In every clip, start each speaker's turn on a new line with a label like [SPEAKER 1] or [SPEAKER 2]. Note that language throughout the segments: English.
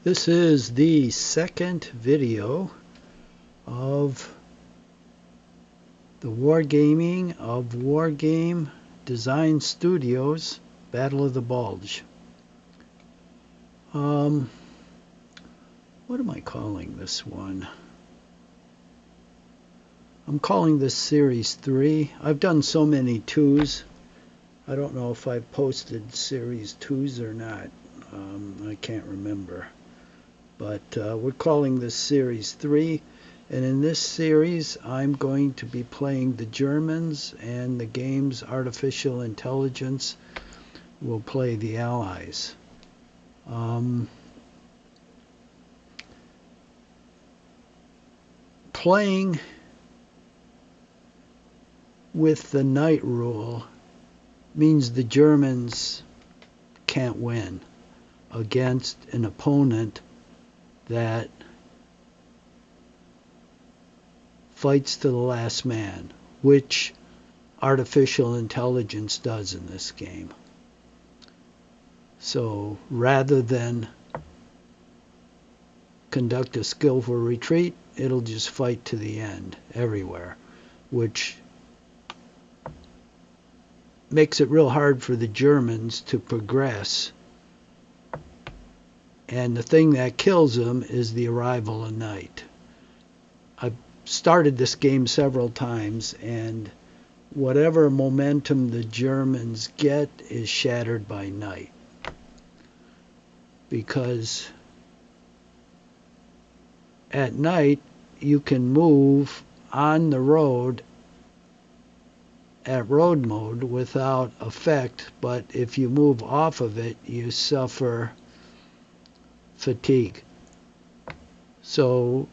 [SPEAKER 1] This is the second video of the wargaming of Wargame Design Studios Battle of the Bulge. What am I calling this one? I'm calling this Series 3. I've done so many 2s. I don't know if I've posted Series 2s or not. I can't remember. But we're calling this Series 3. And in this series, I'm going to be playing the Germans, and the game's artificial intelligence will play the Allies. Playing with the night rule means the Germans can't win against an opponent that fights to the last man, which artificial intelligence does in this game. So rather than conduct a skillful retreat, it'll just fight to the end everywhere, which makes it real hard for the Germans to progress. And the thing that kills them is the arrival of night. I've started this game several times, and whatever momentum the Germans get is shattered by night. Because at night you can move on the road at road mode without effect, but if you move off of it, you suffer fatigue. So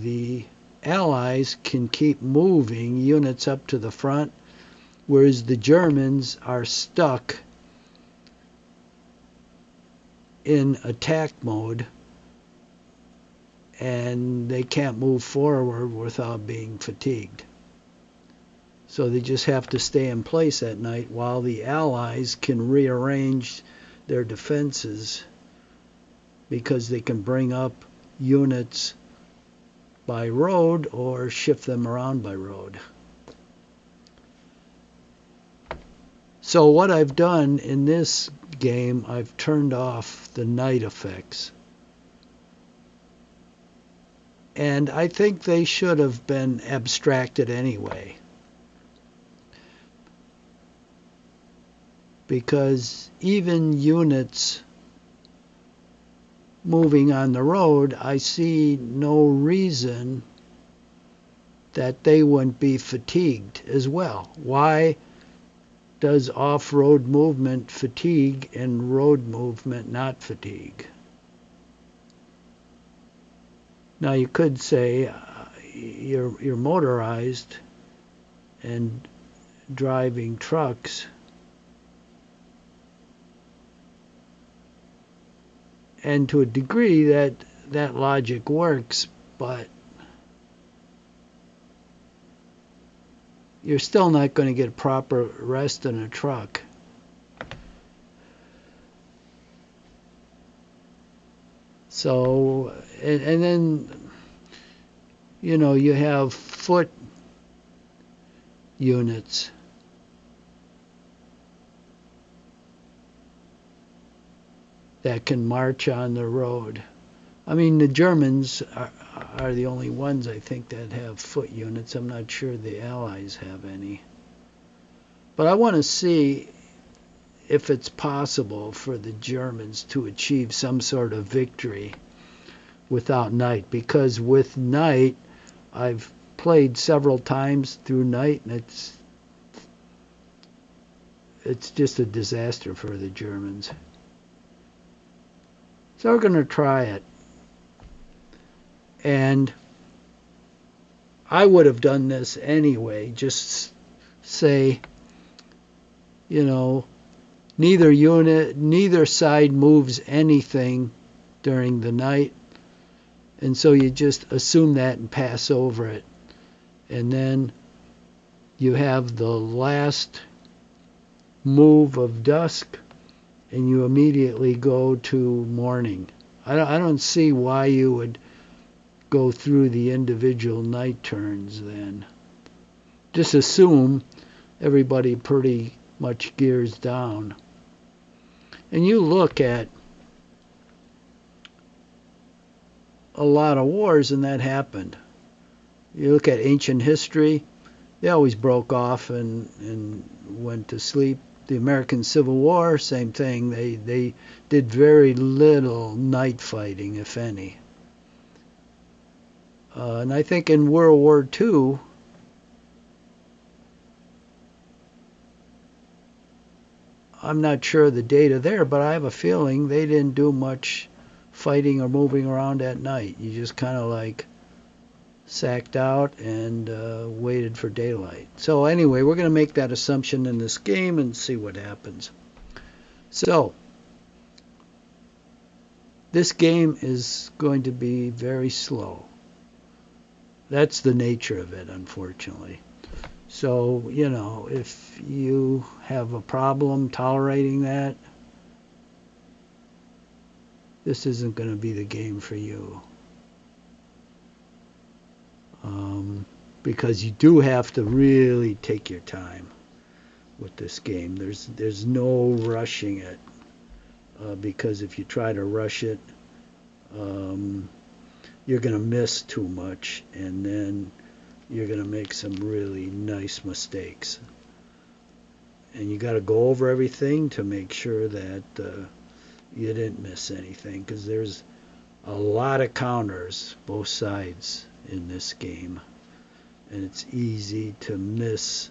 [SPEAKER 1] the Allies can keep moving units up to the front, whereas the Germans are stuck in attack mode, and they can't move forward without being fatigued. So they just have to stay in place at night while the Allies can rearrange their defenses, because they can bring up units by road or shift them around by road. So what I've done in this game, I've turned off the night effects. And I think they should have been abstracted anyway, because even units moving on the road, I see no reason that they wouldn't be fatigued as well. Why does off-road movement fatigue and road movement not fatigue? Now you could say you're motorized and driving trucks, and to a degree that logic works, but you're still not going to get proper rest in a truck. So, and then, you know, you have foot units. That can march on the road. I mean, the Germans are the only ones, I think, that have foot units. I'm not sure the Allies have any. But I want to see if it's possible for the Germans to achieve some sort of victory without night. Because with night, I've played several times through night, and it's just a disaster for the Germans. So we're going to try it. And I would have done this anyway. Just say, you know, neither side moves anything during the night. And so you just assume that and pass over it. And then you have the last move of dusk, and you immediately go to morning I don't see why you would go through the individual night turns then. Just assume everybody pretty much gears down. And you look at a lot of wars and that happened. You look at ancient history, they always broke off and went to sleep. The American Civil War, same thing. They did very little night fighting, if any. And I think in World War II, I'm not sure of the data there, but I have a feeling they didn't do much fighting or moving around at night. You just kind of like sacked out and waited for daylight. So anyway, we're going to make that assumption in this game and see what happens. So this game is going to be very slow. That's the nature of it, unfortunately. So, you know, if you have a problem tolerating that, this isn't going to be the game for you. Because you do have to really take your time with this game. There's no rushing it, because if you try to rush it, you're going to miss too much, and then you're going to make some really nice mistakes. And you got to go over everything to make sure that you didn't miss anything, because there's a lot of counters both sides in this game, and it's easy to miss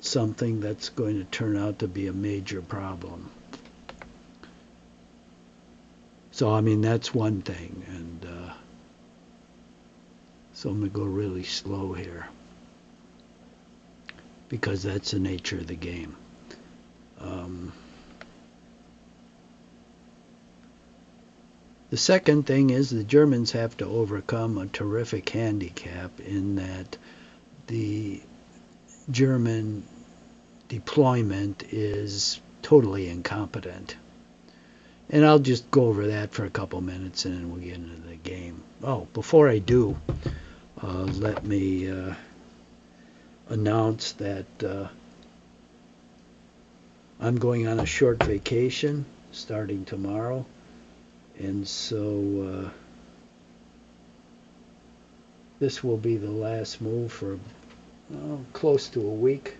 [SPEAKER 1] something that's going to turn out to be a major problem. So I mean, that's one thing, and so I'm going to go really slow here because that's the nature of the game. The second thing is the Germans have to overcome a terrific handicap in that the German deployment is totally incompetent. And I'll just go over that for a couple minutes and then we'll get into the game. Oh, before I do, let me announce that I'm going on a short vacation starting tomorrow. And so this will be the last move for close to a week.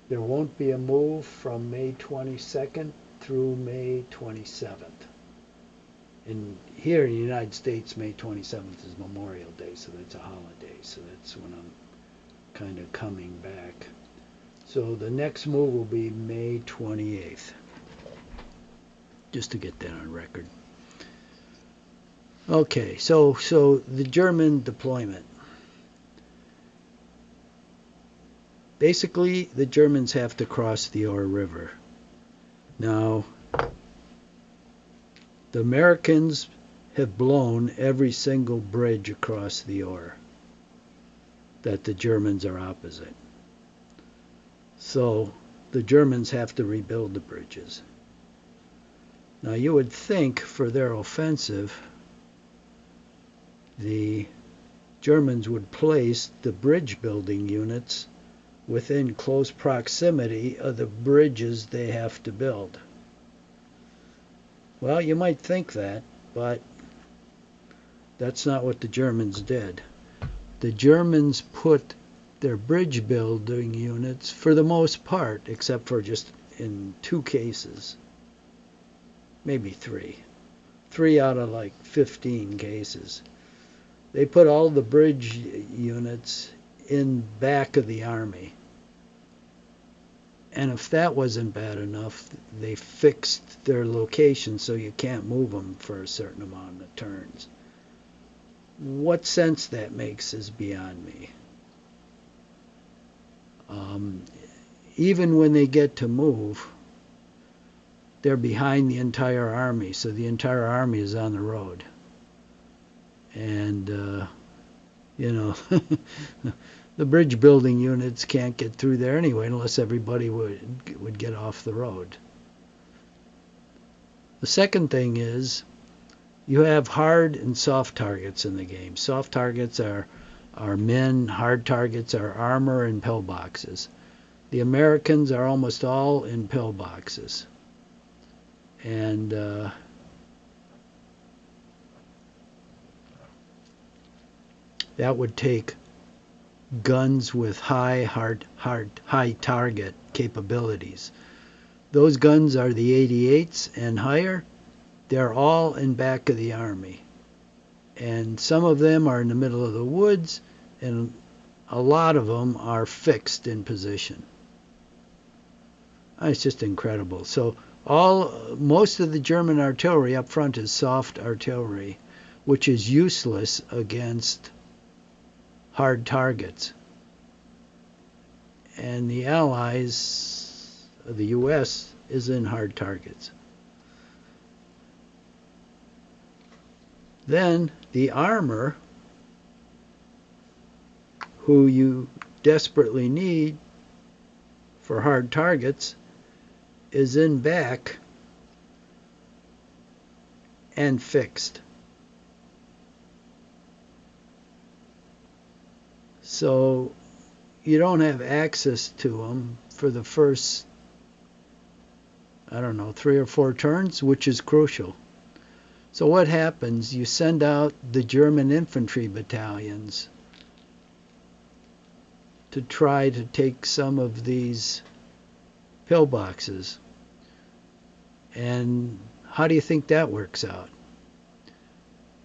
[SPEAKER 1] There won't be a move from May 22nd through May 27th. And here in the United States, May 27th is Memorial Day, so that's a holiday. So that's when I'm kind of coming back. So the next move will be May 28th. Just to get that on record. Okay, so the German deployment. Basically, the Germans have to cross the Our River. Now, the Americans have blown every single bridge across the Our that the Germans are opposite. So the Germans have to rebuild the bridges. Now you would think for their offensive, the Germans would place the bridge building units within close proximity of the bridges they have to build. Well, you might think that, but that's not what the Germans did. The Germans put their bridge building units, for the most part, except for just in 2 cases, maybe 3 out of like 15 cases, they put all the bridge units in back of the army. And if that wasn't bad enough, they fixed their location so you can't move them for a certain amount of turns. What sense that makes is beyond me. Even when they get to move, they're behind the entire army, so the entire army is on the road. And, you know, the bridge building units can't get through there anyway unless everybody would get off the road. The second thing is you have hard and soft targets in the game. Soft targets are men, hard targets are armor and pillboxes. The Americans are almost all in pillboxes. And that would take guns with high target capabilities. Those guns are the 88s and higher. They're all in back of the army. And some of them are in the middle of the woods, and a lot of them are fixed in position. It's just incredible. So most of the German artillery up front is soft artillery, which is useless against hard targets. And the Allies, the U.S., is in hard targets. Then the armor, who you desperately need for hard targets, is in back and fixed. So you don't have access to them for the first, 3 or 4 turns, which is crucial. So what happens? You send out the German infantry battalions to try to take some of these pillboxes. And how do you think that works out?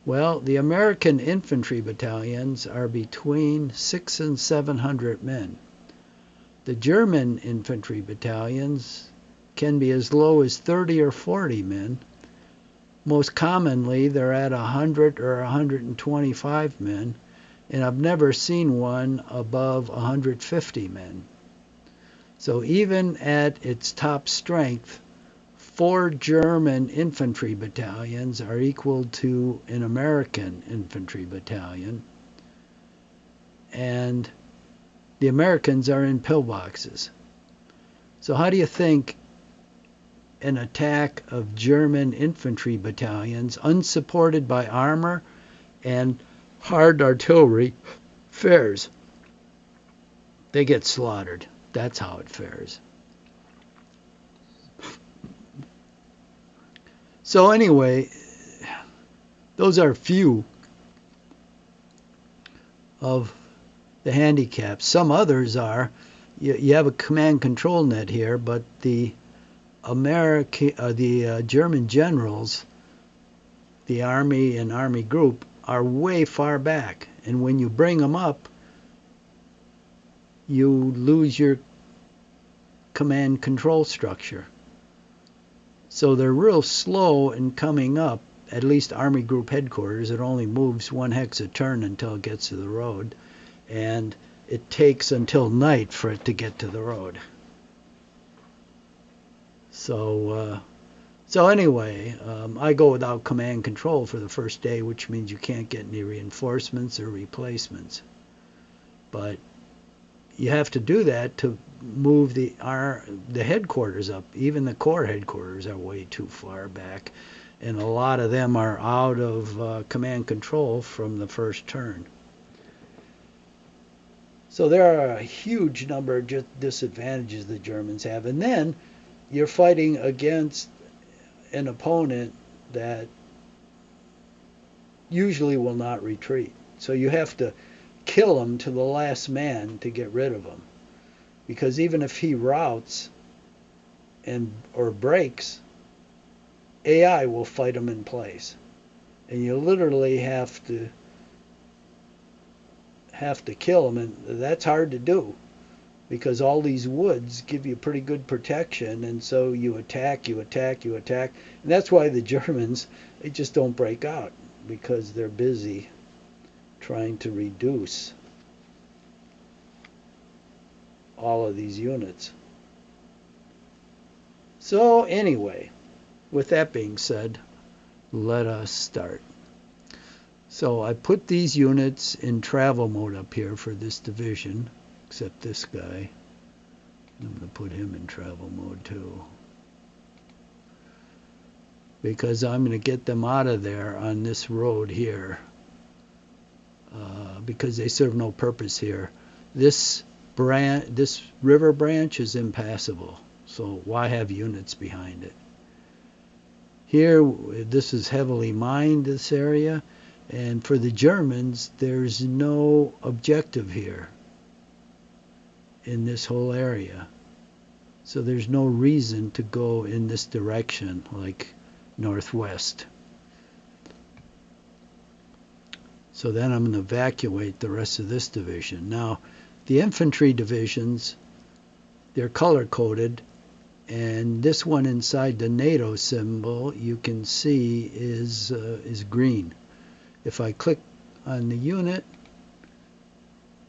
[SPEAKER 1] Well, the American infantry battalions are between 600 and 700 men. The German infantry battalions can be as low as 30 or 40 men. Most commonly, they're at 100 or 125 men, and I've never seen one above 150 men. So even at its top strength, 4 German infantry battalions are equal to an American infantry battalion, and the Americans are in pillboxes. So how do you think an attack of German infantry battalions, unsupported by armor and hard artillery, fares? They get slaughtered. That's how it fares. So anyway, those are few of the handicaps. Some others are, you have a command control net here, but the German generals, the army and army group, are way far back. And when you bring them up, you lose your command control structure. So they're real slow in coming up, at least Army Group Headquarters. It only moves 1 hex a turn until it gets to the road, and it takes until night for it to get to the road. So anyway, I go without command control for the first day, which means you can't get any reinforcements or replacements. But you have to do that to move the headquarters up. Even the Corps headquarters are way too far back, and a lot of them are out of command control from the first turn. So there are a huge number of disadvantages the Germans have. And then you're fighting against an opponent that usually will not retreat. So you have to kill him to the last man to get rid of him. Because even if he routs or breaks, AI will fight him in place. And you literally have to kill him, and that's hard to do because all these woods give you pretty good protection, and so you attack, and that's why the Germans, they just don't break out, because they're busy trying to reduce all of these units. So anyway, with that being said, let us start. So I put these units in travel mode up here for this division, except this guy. I'm going to put him in travel mode too. because I'm going to get them out of there on this road here, because they serve no purpose here. This river branch is impassable, so why have units behind it? Here, this is heavily mined, this area, and for the Germans, there's no objective here in this whole area. So there's no reason to go in this direction, like northwest. So then I'm going to evacuate the rest of this division. Now, the infantry divisions, they're color-coded, and this one inside the NATO symbol, you can see is green. If I click on the unit,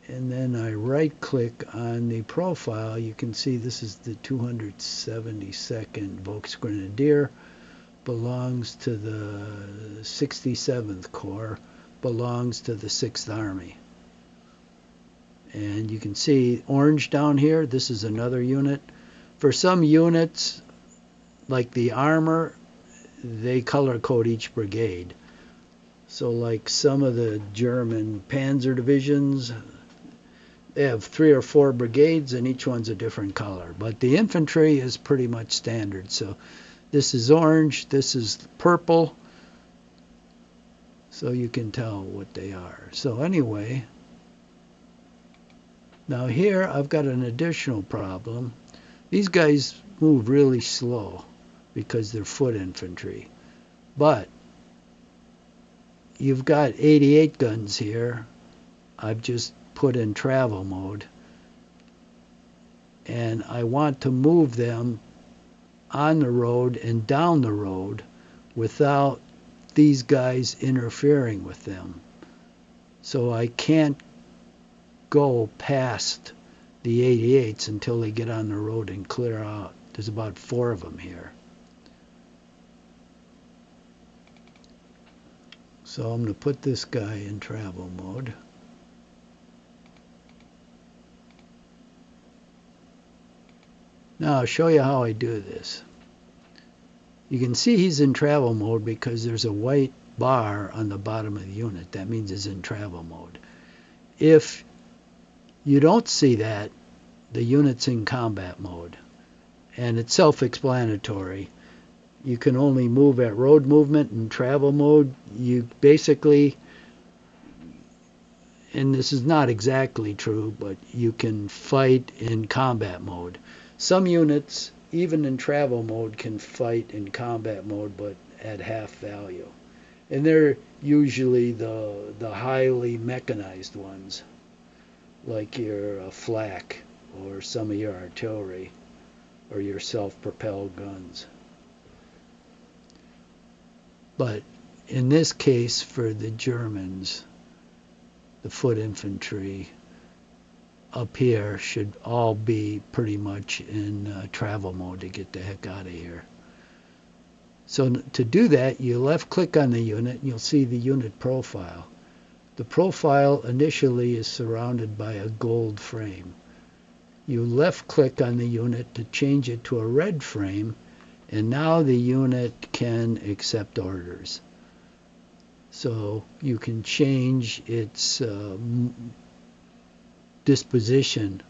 [SPEAKER 1] and then I right-click on the profile, you can see this is the 272nd Volksgrenadier, belongs to the 67th Corps, belongs to the 6th Army. And you can see orange down here, this is another unit. For some units, like the armor, they color code each brigade. So like some of the German panzer divisions, they have 3 or 4 brigades and each one's a different color. But the infantry is pretty much standard. So this is orange, this is purple. So you can tell what they are. So anyway, now here I've got an additional problem. These guys move really slow because they're foot infantry. But you've got 88 guns here. I've just put in travel mode. And I want to move them on the road and down the road without these guys interfering with them. So I can't go past the 88s until they get on the road and clear out. There's about 4 of them here. So I'm going to put this guy in travel mode. Now I'll show you how I do this. You can see he's in travel mode because there's a white bar on the bottom of the unit. That means he's in travel mode. If you don't see that, the unit's in combat mode. And it's self-explanatory. You can only move at road movement and travel mode. You basically, and this is not exactly true, but you can fight in combat mode. Some units, even in travel mode, can fight in combat mode, but at half value. And they're usually the highly mechanized ones, like your flak or some of your artillery or your self-propelled guns. But in this case, for the Germans, the foot infantry up here should all be pretty much in travel mode to get the heck out of here. So to do that, you left click on the unit and you'll see the unit profile. The profile initially is surrounded by a gold frame. You left click on the unit to change it to a red frame, and now the unit can accept orders. So you can change its disposition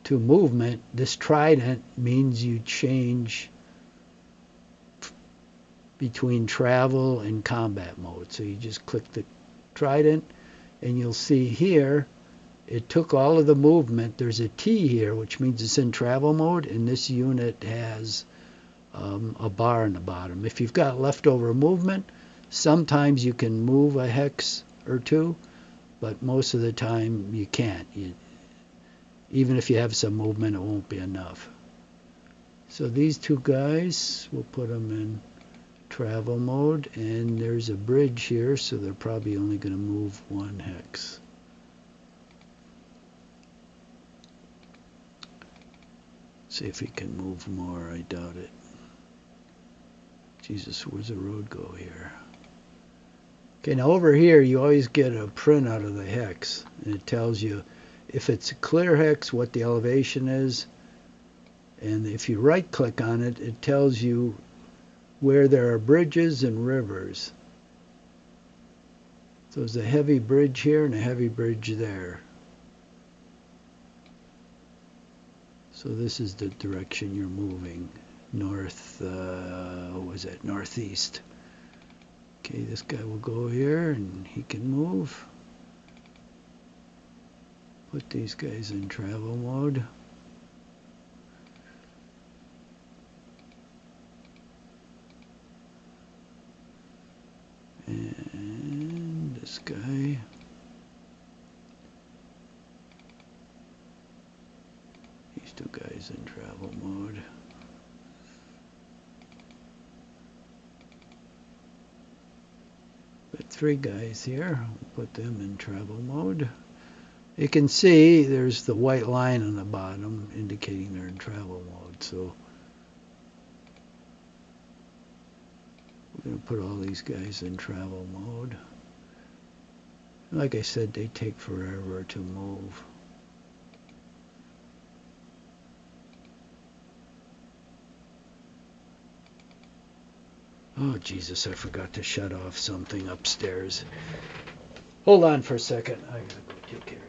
[SPEAKER 1] to movement. This trident means you change between travel and combat mode. So you just click the trident and you'll see here it took all of the movement. There's a T here, which means it's in travel mode, and this unit has a bar in the bottom. If you've got leftover movement, sometimes you can move a hex or two, but most of the time you can't. Even if you have some movement, it won't be enough. So these two guys, we'll put them in travel mode, and there's a bridge here, so they're probably only going to move 1 hex. See if he can move more. I doubt it. Jesus, where's the road go here? Okay, now over here you always get a print out of the hex, and it tells you if it's a clear hex what the elevation is, and if you right click on it, it tells you where there are bridges and rivers. So there's a heavy bridge here and a heavy bridge there. So this is the direction you're moving. North, what was it? Northeast. Okay, this guy will go here and he can move. Put these guys in travel mode. And this guy. These two guys in travel mode. Got three guys here. We'll put them in travel mode. You can see there's the white line on the bottom indicating they're in travel mode. So we're going to put all these guys in travel mode. Like I said, they take forever to move. Oh, Jesus, I forgot to shut off something upstairs. Hold on for a second. I gotta go take care of that.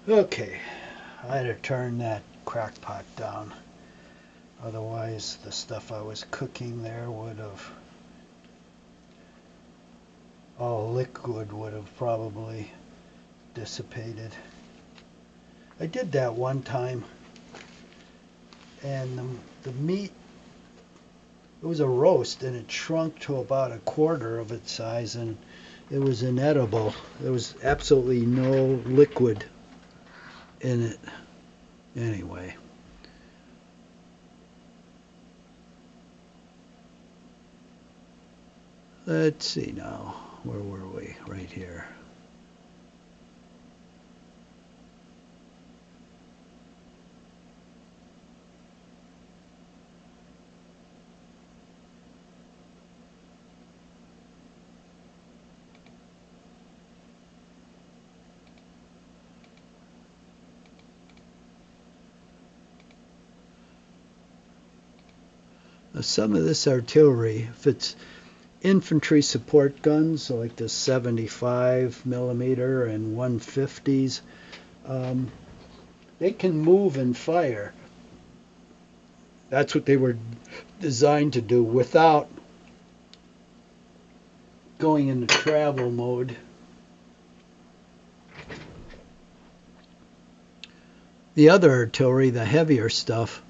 [SPEAKER 1] Okay, I had to turn that crack pot down. Otherwise, the stuff I was cooking there would have, all liquid would have probably dissipated. I did that one time, and the meat, it was a roast, and it shrunk to about a quarter of its size, and it was inedible. There was absolutely no liquid in it. Anyway. Let's see now. Where were we? Right here. Some of this artillery, if it's infantry support guns, so like the 75 millimeter and 150s, they can move and fire. That's what they were designed to do without going into travel mode. The other artillery, the heavier stuff,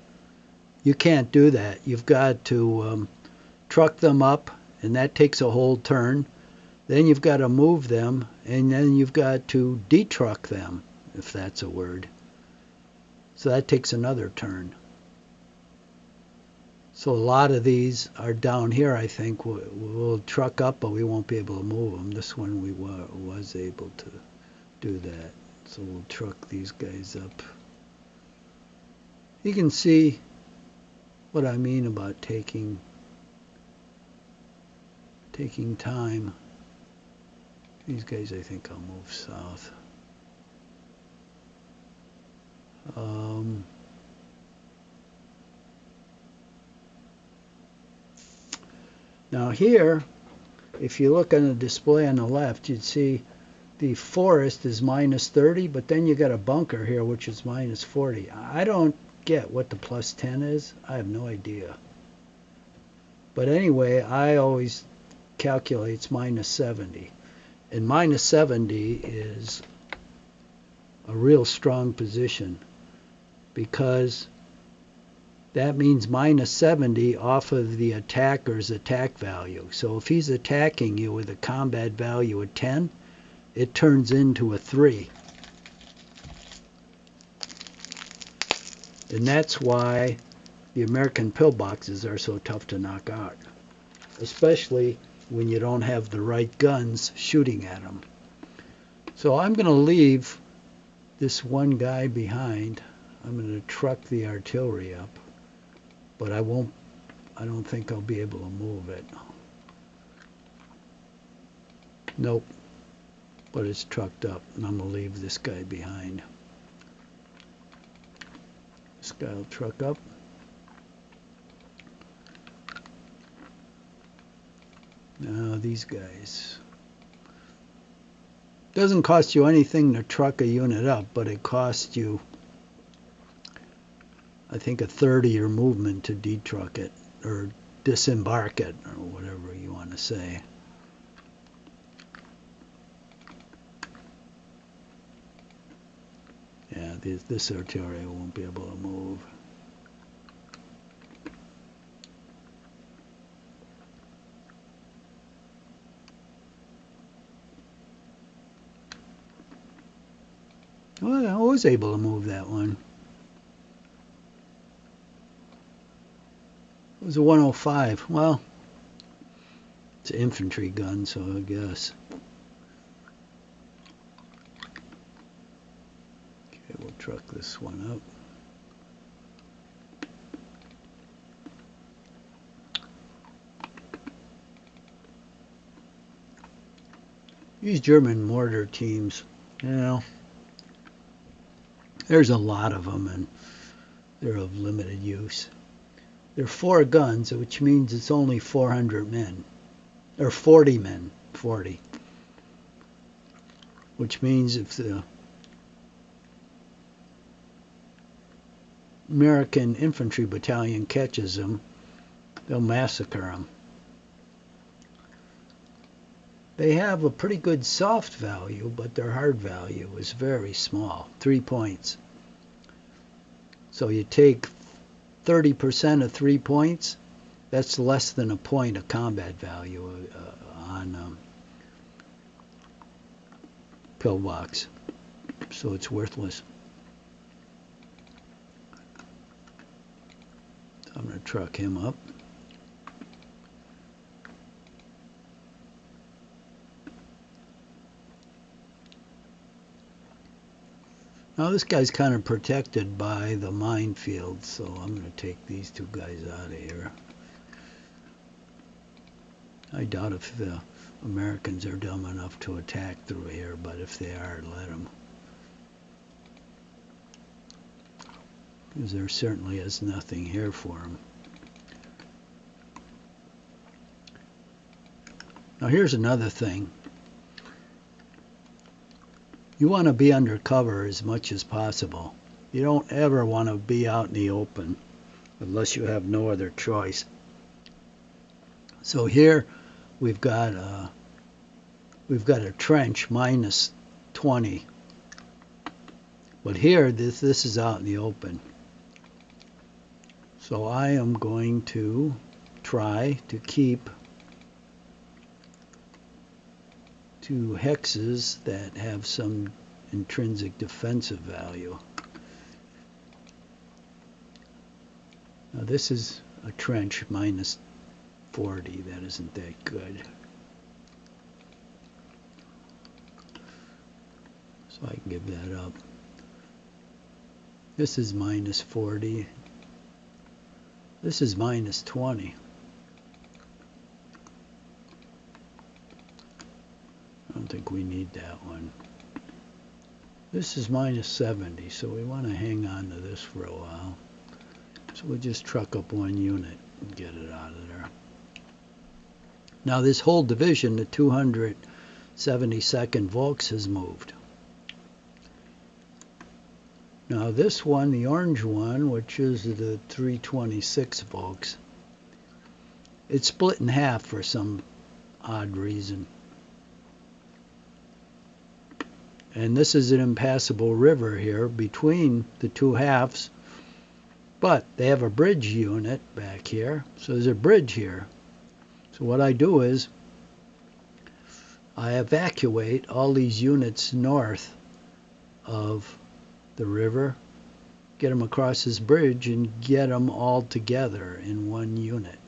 [SPEAKER 1] you can't do that. You've got to truck them up, and that takes a whole turn. Then you've got to move them, and then you've got to detruck them, if that's a word. So that takes another turn. So a lot of these are down here, I think. We'll truck up, but we won't be able to move them. This one we was able to do that. So we'll truck these guys up. You can see what I mean about taking time. These guys, I think I'll move south. Now here, if you look on the display on the left, you'd see the forest is minus 30, but then you got a bunker here which is minus 40. I don't get what the plus 10 is. I have no idea. But anyway, I always calculate it's minus 70. And minus 70 is a real strong position because that means minus 70 off of the attacker's attack value. So if he's attacking you with a combat value of 10, it turns into a 3. And that's why the American pillboxes are so tough to knock out, especially when you don't have the right guns shooting at them. So I'm going to leave this one guy behind. I'm going to truck the artillery up, but I don't think I'll be able to move it. Nope. But it's trucked up, and I'm going to leave this guy behind. This guy will truck up. Now these guys. Doesn't cost you anything to truck a unit up, but it costs you, I think, a third of your movement to detruck it, or disembark it, or whatever you want to say. Yeah, this artillery won't be able to move. Well, I was able to move that one. It was a 105. Well, it's an infantry gun, so I guess. Okay, we'll truck this one up. These German mortar teams, you know, there's a lot of them, and they're of limited use. There are 4 guns, which means it's only 400 men, or 40 men, 40. Which means if the American infantry battalion catches them, they'll massacre them. They have a pretty good soft value, but their hard value is very small, 3 points. So you take 30% of 3 points, that's less than a point of combat value on pillbox. So it's worthless. So I'm going to truck him up. Now this guy's kind of protected by the minefield, so I'm going to take these 2 guys out of here. I doubt if the Americans are dumb enough to attack through here, but if they are, let them. Because there certainly is nothing here for them. Now here's another thing. You want to be under cover as much as possible. You don't ever want to be out in the open unless you have no other choice. So here we've got a trench minus 20. But here this is out in the open. So I am going to try to keep two hexes that have some intrinsic defensive value. Now this is a trench minus 40. That isn't that good. So I can give that up. This is minus 40. This is minus 20. I don't think we need that one. This is minus 70, so we want to hang on to this for a while. So we'll just truck up one unit and get it out of there. Now this whole division, the 272nd Volks, has moved. Now this one, the orange one, which is the 326 Volks, it's split in half for some odd reason. And this is an impassable river here between the two halves, but they have a bridge unit back here, so there's a bridge here. So what I do is I evacuate all these units north of the river, get them across this bridge, and get them all together in one unit.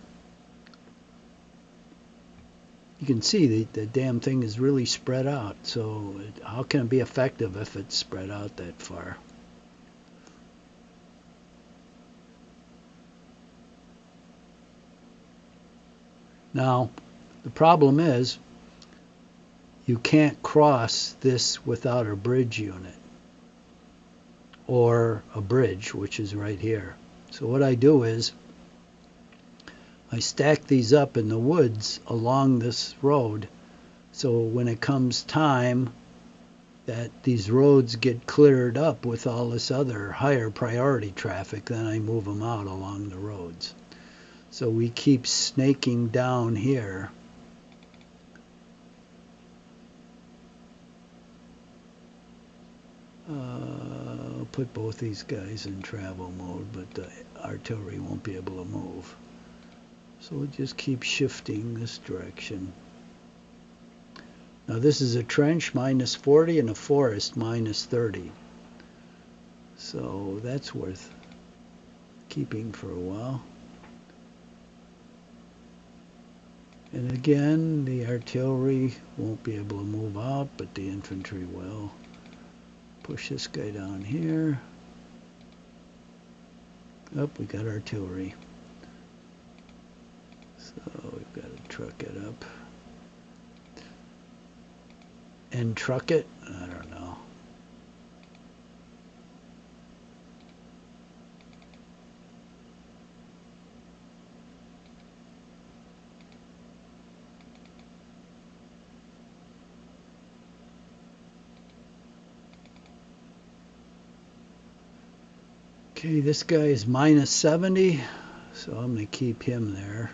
[SPEAKER 1] You can see the damn thing is really spread out, so how can it be effective if it's spread out that far? Now, the problem is you can't cross this without a bridge unit, or a bridge, which is right here. So what I do is I stack these up in the woods along this road, so when it comes time that these roads get cleared up with all this other higher priority traffic, then I move them out along the roads. So we keep snaking down here. I'll put both these guys in travel mode, but the artillery won't be able to move. So we'll just keep shifting this direction. Now this is a trench minus 40 and a forest minus 30. So that's worth keeping for a while. And again, the artillery won't be able to move out, but the infantry will. Push this guy down here. Oh, we got artillery. So we've got to truck it up. And truck it? I don't know. Okay, this guy is minus 70, so I'm going to keep him there.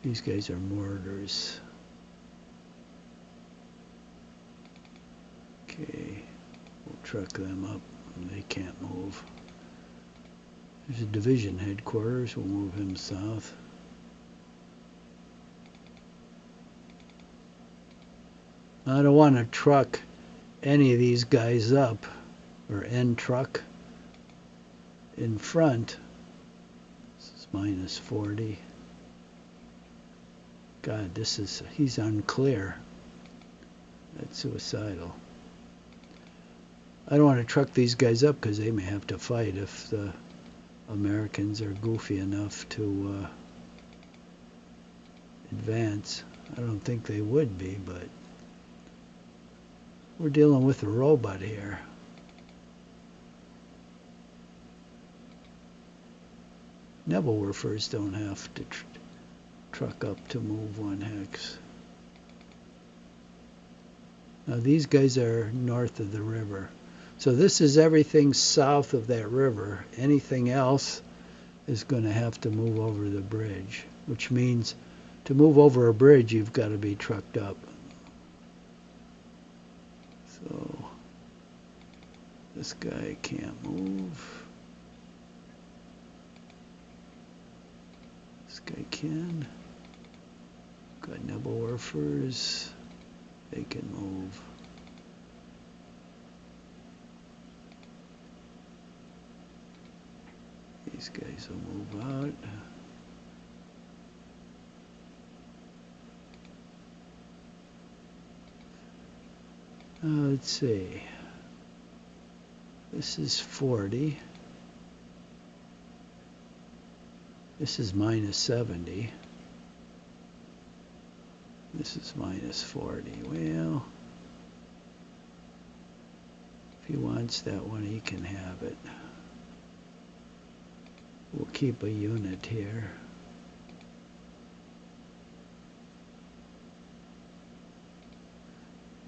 [SPEAKER 1] These guys are mortars. Okay, we'll truck them up. They can't move. There's a division headquarters. We'll move him south. I don't want to truck any of these guys up, or end truck in front. This is minus 40. God, he's unclear. That's suicidal. I don't want to truck these guys up because they may have to fight if the Americans are goofy enough to advance. I don't think they would be, but we're dealing with a robot here. Nebelwerfers don't have to truck up to move 1 hex. Now these guys are north of the river. So this is everything south of that river. Anything else is going to have to move over the bridge, which means to move over a bridge you've got to be trucked up. So this guy can't move. This guy can. Got Nebelwerfers. They can move. These guys will move out. Let's see. This is 40. This is minus 70. This is minus 40. Well, if he wants that one, he can have it. We'll keep a unit here.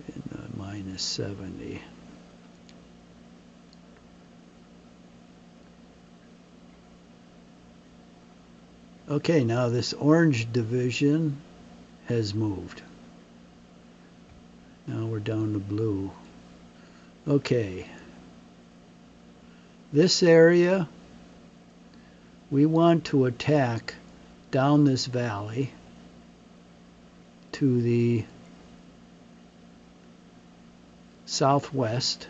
[SPEAKER 1] In minus 70. Okay, now this orange division has moved. Now we're down to blue. Okay. This area, we want to attack down this valley to the southwest,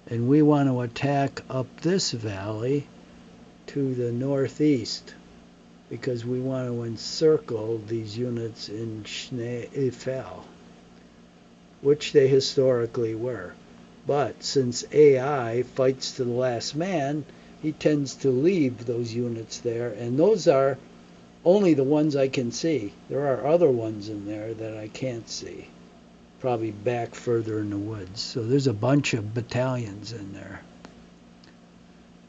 [SPEAKER 1] and we want to attack up this valley to the northeast, because we want to encircle these units in Schneefel, which they historically were. But since AI fights to the last man, he tends to leave those units there, and those are only the ones I can see. There are other ones in there that I can't see, probably back further in the woods. So there's a bunch of battalions in there.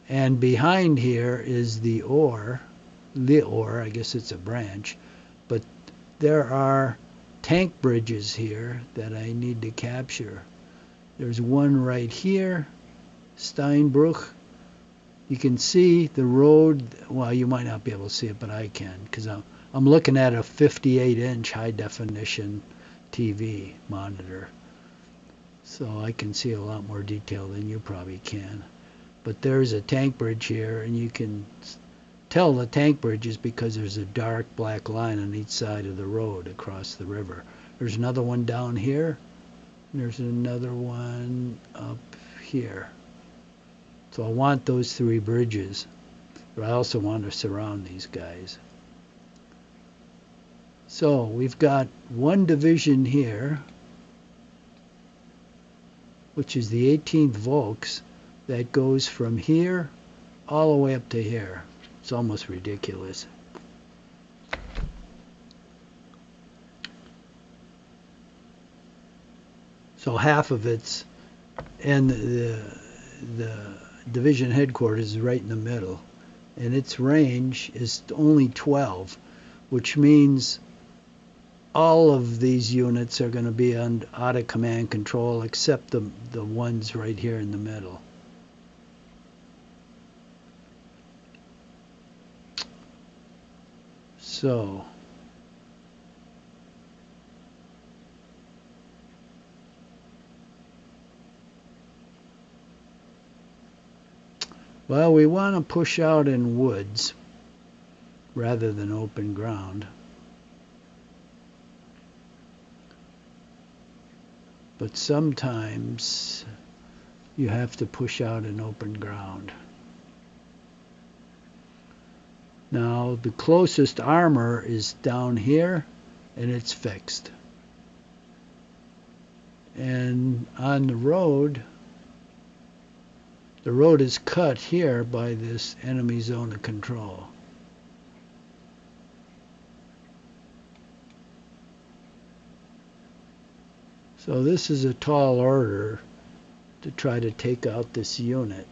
[SPEAKER 1] And behind here is the ore, I guess it's a branch, but there are tank bridges here that I need to capture. There's one right here, Steinbruch. You can see the road. Well, you might not be able to see it, but I can, because I'm looking at a 58-inch high-definition TV monitor, so I can see a lot more detail than you probably can. But there's a tank bridge here, and you can tell the tank bridge is because there's a dark black line on each side of the road across the river. There's another one down here, and there's another one up here. So I want those 3 bridges, but I also want to surround these guys. So we've got one division here, which is the 18th Volks, that goes from here all the way up to here. It's almost ridiculous. So half of it's, and the division headquarters is right in the middle, and its range is only 12, which means all of these units are going to be out of command control except the ones right here in the middle. So well, we want to push out in woods rather than open ground. But sometimes you have to push out in open ground. Now the closest armor is down here, and it's fixed. And on the road is cut here by this enemy zone of control. So this is a tall order to try to take out this unit.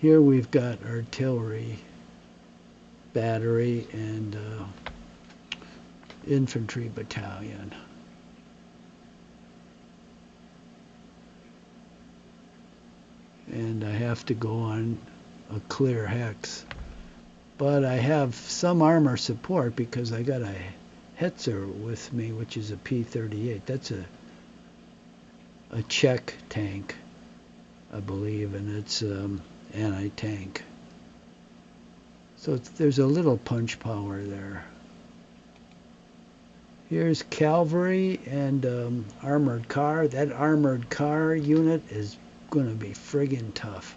[SPEAKER 1] Here we've got artillery, battery, and infantry battalion. And I have to go on a clear hex. But I have some armor support because I got a Hetzer with me, which is a P-38. That's a Czech tank, I believe, and it's anti-tank. So there's a little punch power there. Here's cavalry and armored car. That armored car unit is going to be friggin' tough.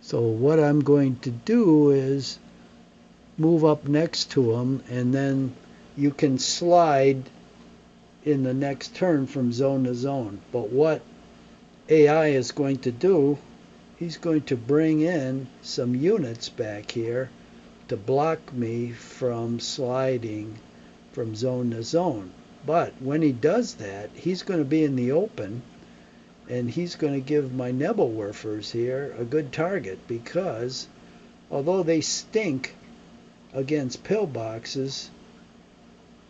[SPEAKER 1] So what I'm going to do is move up next to them, and then you can slide in the next turn from zone to zone. But what AI is going to do, he's going to bring in some units back here to block me from sliding from zone to zone. But when he does that, he's going to be in the open, and he's going to give my Nebelwerfers here a good target, because although they stink against pillboxes,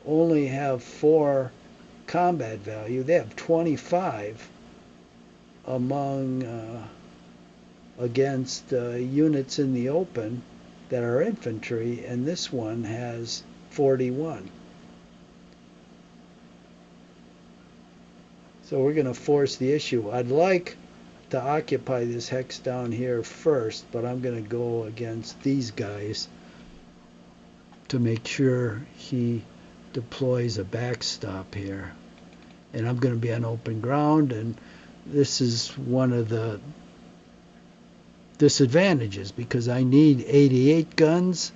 [SPEAKER 1] only have 4 combat value, they have 25 among against units in the open that are infantry, and this one has 41. So we're going to force the issue. I'd like to occupy this hex down here first, but I'm going to go against these guys to make sure he deploys a backstop here. And I'm going to be on open ground, and this is one of the disadvantages, because I need 88 guns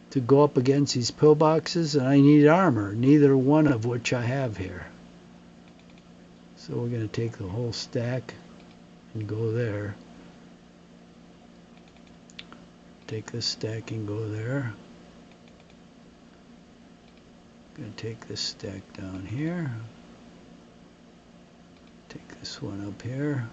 [SPEAKER 1] to go up against these pillboxes, and I need armor, neither one of which I have here. So we're going to take the whole stack and go there. Take this stack and go there. Going to take this stack down here. Take this one up here.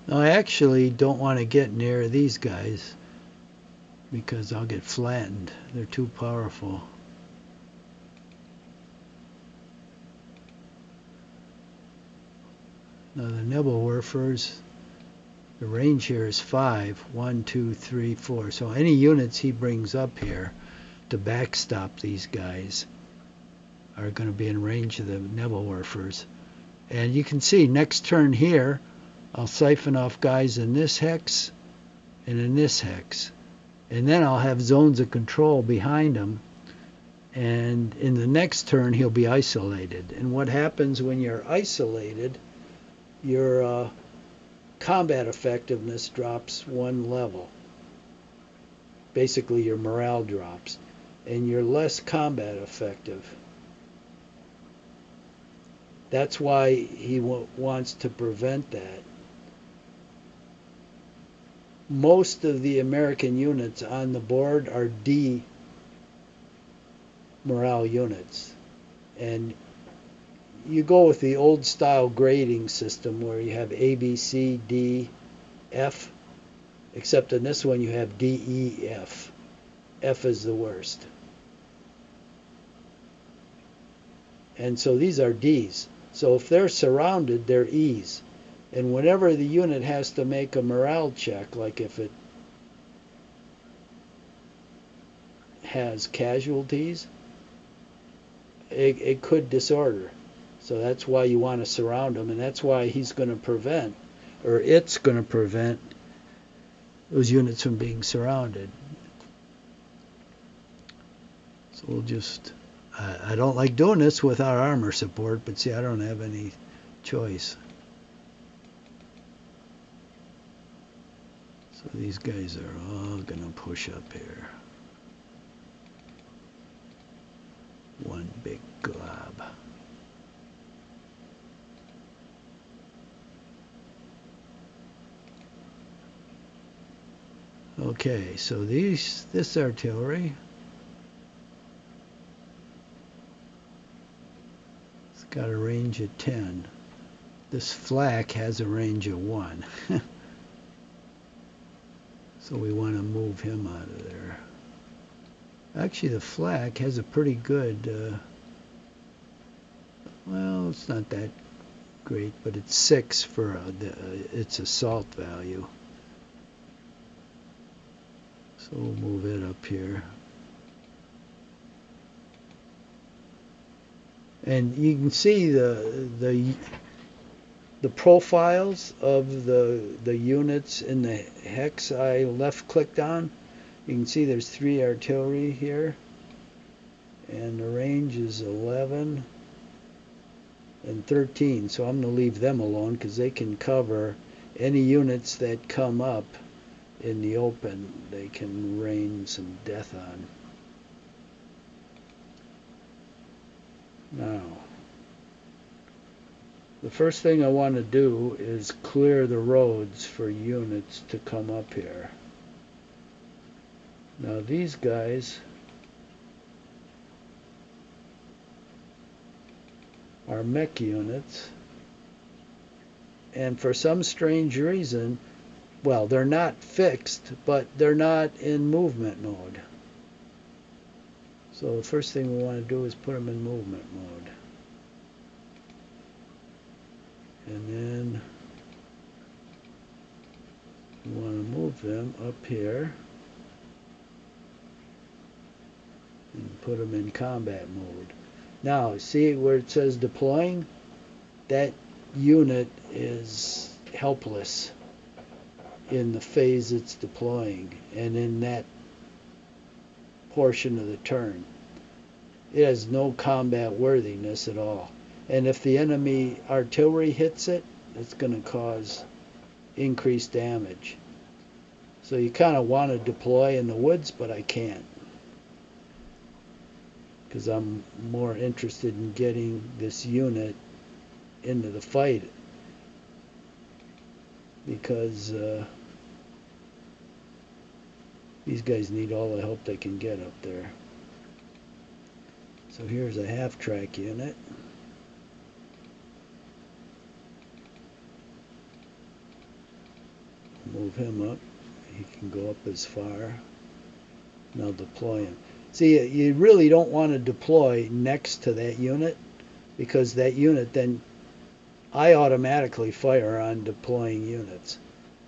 [SPEAKER 1] Now, I actually don't want to get near these guys because I'll get flattened. They're too powerful. Now the Nebelwerfers, the range here is 5. 1, 2, 3, 4. So any units he brings up here to backstop these guys are going to be in range of the Nebelwerfers. And you can see next turn here, I'll siphon off guys in this hex and in this hex. And then I'll have zones of control behind him. And in the next turn, he'll be isolated. And what happens when you're isolated, your combat effectiveness drops 1 level. Basically, your morale drops. And you're less combat effective. That's why he wants to prevent that. Most of the American units on the board are D morale units. And you go with the old style grading system where you have A, B, C, D, F, except in this one you have D, E, F. F is the worst. And so these are Ds. So if they're surrounded, they're E's. And whenever the unit has to make a morale check, like if it has casualties, it could disorder. So that's why you want to surround them, and that's why he's going to prevent, or it's going to prevent those units from being surrounded. So we'll just, I don't like doing this without armor support, but see, I don't have any choice. These guys are all gonna push up here. One big glob. Okay, so this artillery, it's got a range of 10. This flak has a range of 1. So we want to move him out of there. Actually, the flak has a pretty good, well, it's not that great, but it's 6 for its assault value. So we'll move it up here. And you can see the profiles of the units in the hex I left clicked on. You can see there's 3 artillery here, and the range is 11 and 13. So I'm going to leave them alone because they can cover any units that come up in the open. They can rain some death on. Now, the first thing I want to do is clear the roads for units to come up here. Now these guys are mech units, and for some strange reason, well, they're not fixed, but they're not in movement mode. So the first thing we want to do is put them in movement mode. And then we want to move them up here and put them in combat mode. Now, see where it says deploying? That unit is helpless in the phase it's deploying and in that portion of the turn. It has no combat worthiness at all. And if the enemy artillery hits it, it's going to cause increased damage. So you kind of want to deploy in the woods, but I can't, because I'm more interested in getting this unit into the fight, because these guys need all the help they can get up there. So here's a half-track unit. Move him up. He can go up as far. Now deploy him. See, you really don't want to deploy next to that unit, because that unit, then I automatically fire on deploying units,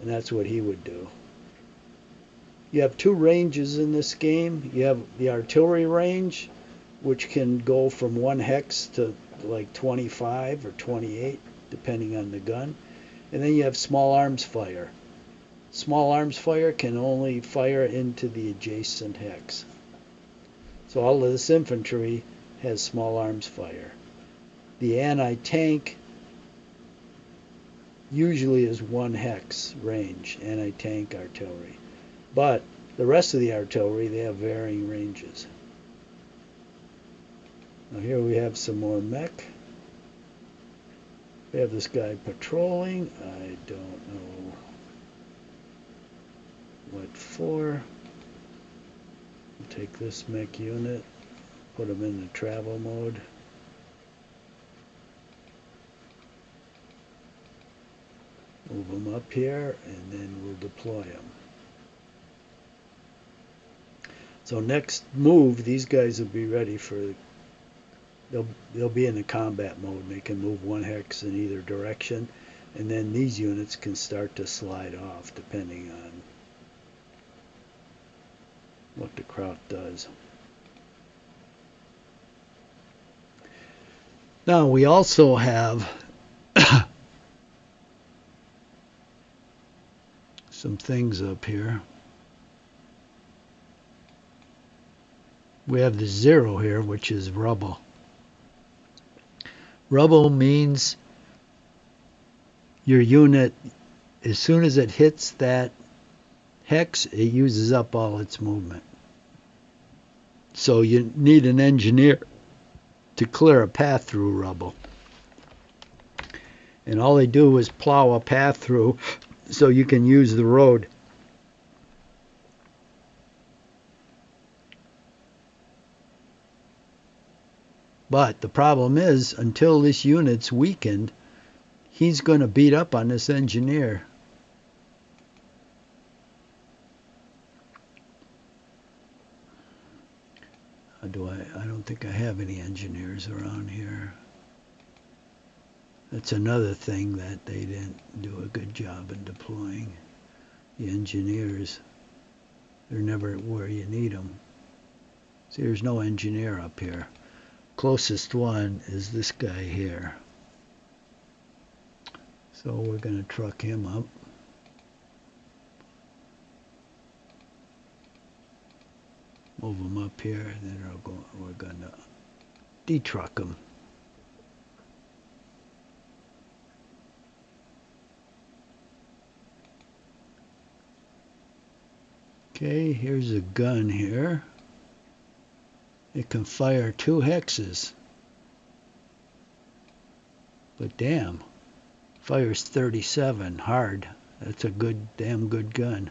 [SPEAKER 1] and that's what he would do. You have 2 ranges in this game. You have the artillery range, which can go from 1 hex to like 25 or 28, depending on the gun. And then you have small arms fire. Small arms fire can only fire into the adjacent hex. So all of this infantry has small arms fire. The anti-tank usually is 1 hex range, anti-tank artillery. But the rest of the artillery, they have varying ranges. Now here we have some more mech. We have this guy patrolling. I don't know what for. We'll take this mech unit, put him in the travel mode. Move him up here, and then we'll deploy him. So next move, these guys will be ready for, they'll be in the combat mode. They can move 1 hex in either direction, and then these units can start to slide off depending on what the Kraut does. Now we also have some things up here. We have the 0 here, which is rubble. Rubble means your unit, as soon as it hits that hex, it uses up all its movement. So you need an engineer to clear a path through rubble. And all they do is plow a path through so you can use the road. But the problem is, until this unit's weakened, he's going to beat up on this engineer. I don't think I have any engineers around here. That's another thing that they didn't do a good job in deploying. The engineers, they're never where you need them. See, there's no engineer up here. Closest one is this guy here. So we're going to truck him up. Move him up here, and then we're going to detruck him. Okay, here's a gun here. It can fire 2 hexes. But damn, fires 37 hard. That's a damn good gun.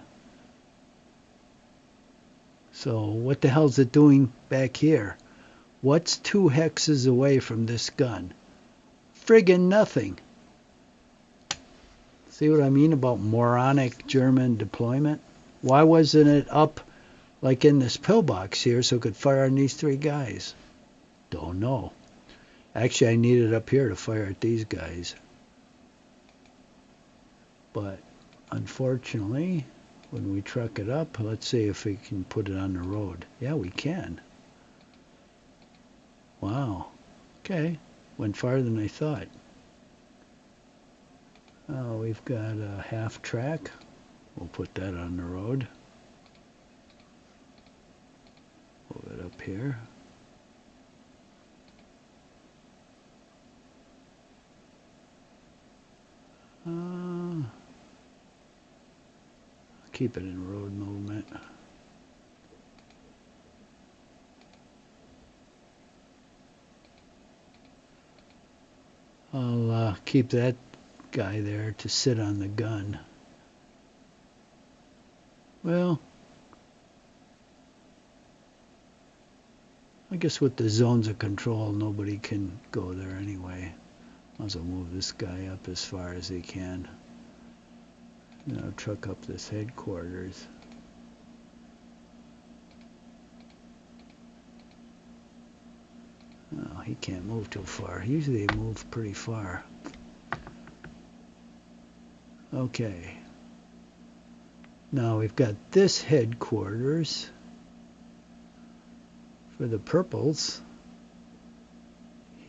[SPEAKER 1] So what the hell's it doing back here? What's 2 hexes away from this gun? Friggin' nothing. See what I mean about moronic German deployment? Why wasn't it up like in this pillbox here so it could fire on these 3 guys? Don't know. Actually, I need it up here to fire at these guys. But unfortunately, when we truck it up, let's see if we can put it on the road. Yeah, we can. Wow. Okay. Went farther than I thought. Oh, we've got a half track. We'll put that on the road. Move it up here. Keep it in road movement. I'll keep that guy there to sit on the gun. Well, I guess with the zones of control, nobody can go there anyway. Might as well move this guy up as far as he can. Now truck up this headquarters. Oh, he can't move too far. Usually they move pretty far. Okay. Now we've got this headquarters for the purples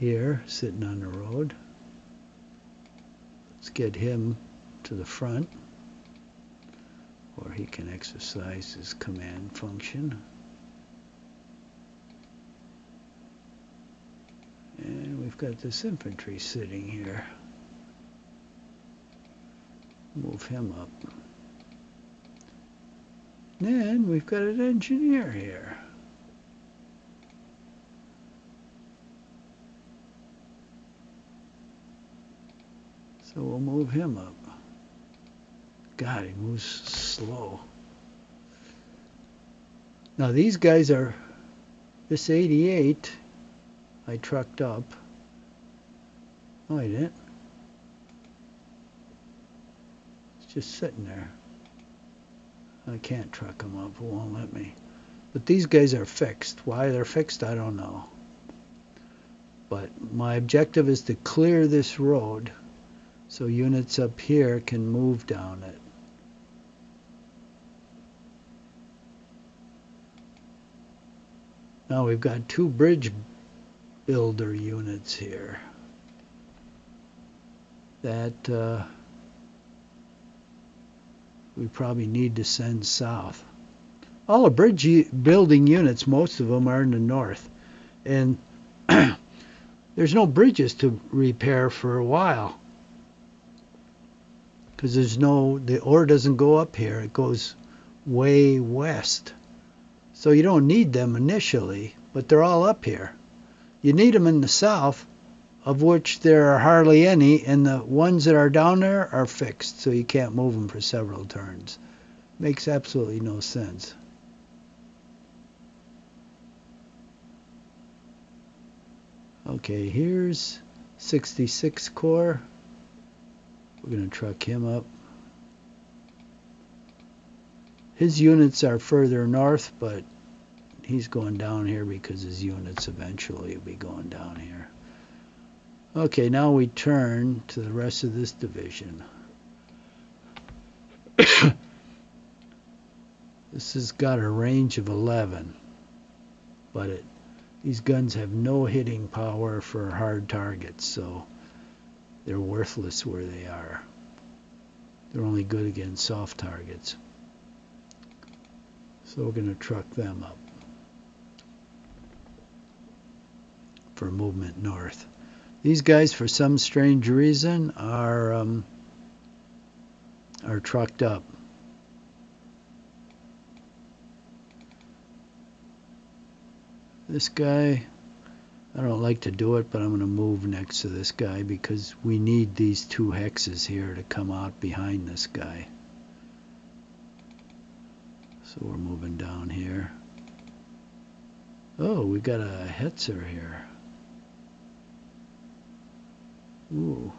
[SPEAKER 1] here sitting on the road. Let's get him to the front where he can exercise his command function. And we've got this infantry sitting here. Move him up. Then we've got an engineer here. So we'll move him up. God, he moves slow. Now these guys are, this 88 I trucked up. Oh, I didn't. It's just sitting there. I can't truck them up, it won't let me. But these guys are fixed. Why they're fixed, I don't know. But my objective is to clear this road so units up here can move down it. Now we've got 2 bridge builder units here that we probably need to send south. All the bridge building units, most of them are in the north. And there's no bridges to repair for a while. Because the ore doesn't go up here. It goes way west. So you don't need them initially, but they're all up here. You need them in the south, of which there are hardly any, and the ones that are down there are fixed, so you can't move them for several turns. Makes absolutely no sense. Okay, here's 66 Corps. We're going to truck him up. His units are further north, but he's going down here because his units eventually will be going down here. Okay, now we turn to the rest of this division. This has got a range of 11, but these guns have no hitting power for hard targets, so they're worthless where they are. They're only good against soft targets. So we're going to truck them up for movement north. These guys, for some strange reason, are trucked up. This guy, I don't like to do it, but I'm going to move next to this guy because we need these two hexes here to come out behind this guy. So we're moving down here. Oh, we got a Hetzer here. Ooh.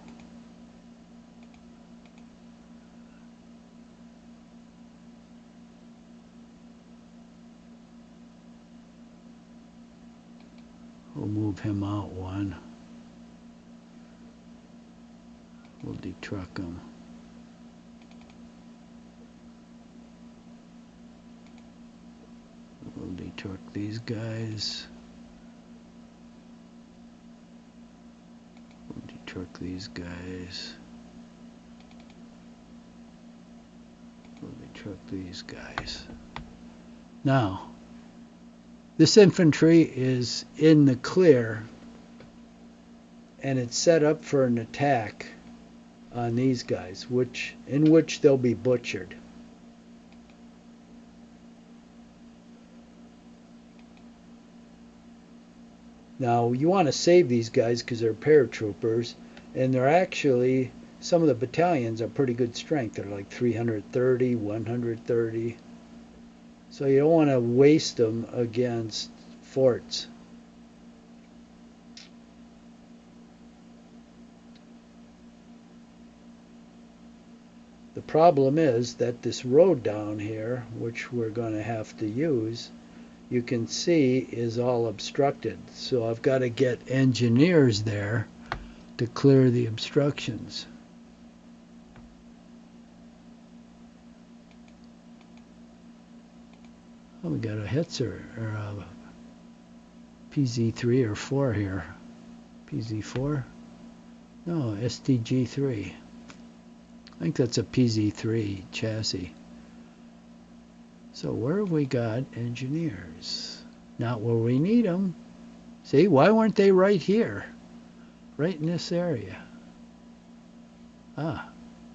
[SPEAKER 1] We'll move him out one. We'll detruck him. We'll detruck these guys. We'll detruck these guys. We'll detruck these guys. Now, this infantry is in the clear, and it's set up for an attack on these guys, in which they'll be butchered. Now, you want to save these guys because they're paratroopers, and they're actually, some of the battalions are pretty good strength. They're like 330, 130. So you don't want to waste them against forts. The problem is that this road down here, which we're going to have to use, you can see is all obstructed. So I've got to get engineers there to clear the obstructions. Oh, we got a Hetzer, or a PZ3 or 4 here. PZ4? No, STG3. I think that's a PZ3 chassis. So where have we got engineers? Not where we need them. See, why weren't they right here? Right in this area. Ah,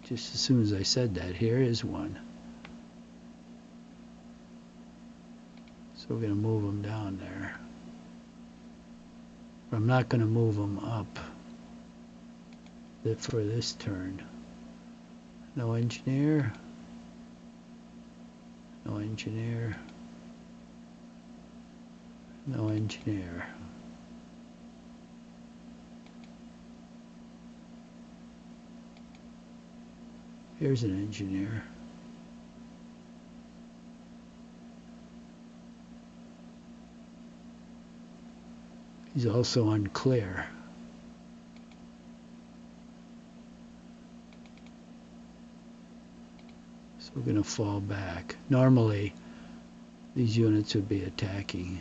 [SPEAKER 1] just as soon as I said that, here is one. So we're going to move them down there. But I'm not going to move them up for this turn. No engineer. No engineer. No engineer. Here's an engineer. He's also unclear. So we're going to fall back. Normally, these units would be attacking.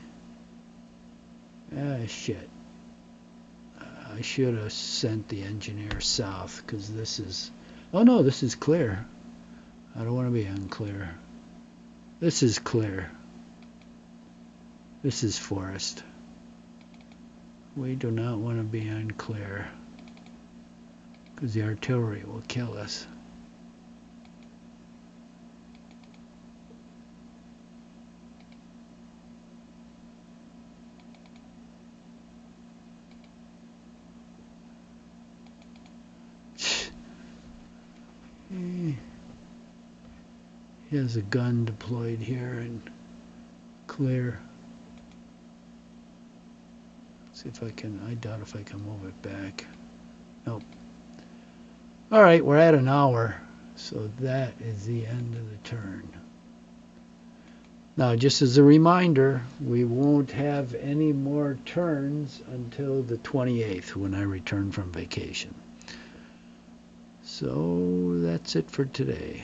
[SPEAKER 1] Ah, shit. I should have sent the engineer south, because this is... Oh no, this is clear. I don't want to be unclear. This is clear. This is forest. We do not want to be unclear, because the artillery will kill us. He has a gun deployed here and clear. See if I can, I doubt if I can move it back. Nope. All right, we're at an hour, so that is the end of the turn. Now, just as a reminder, we won't have any more turns until the 28th when I return from vacation. So that's it for today.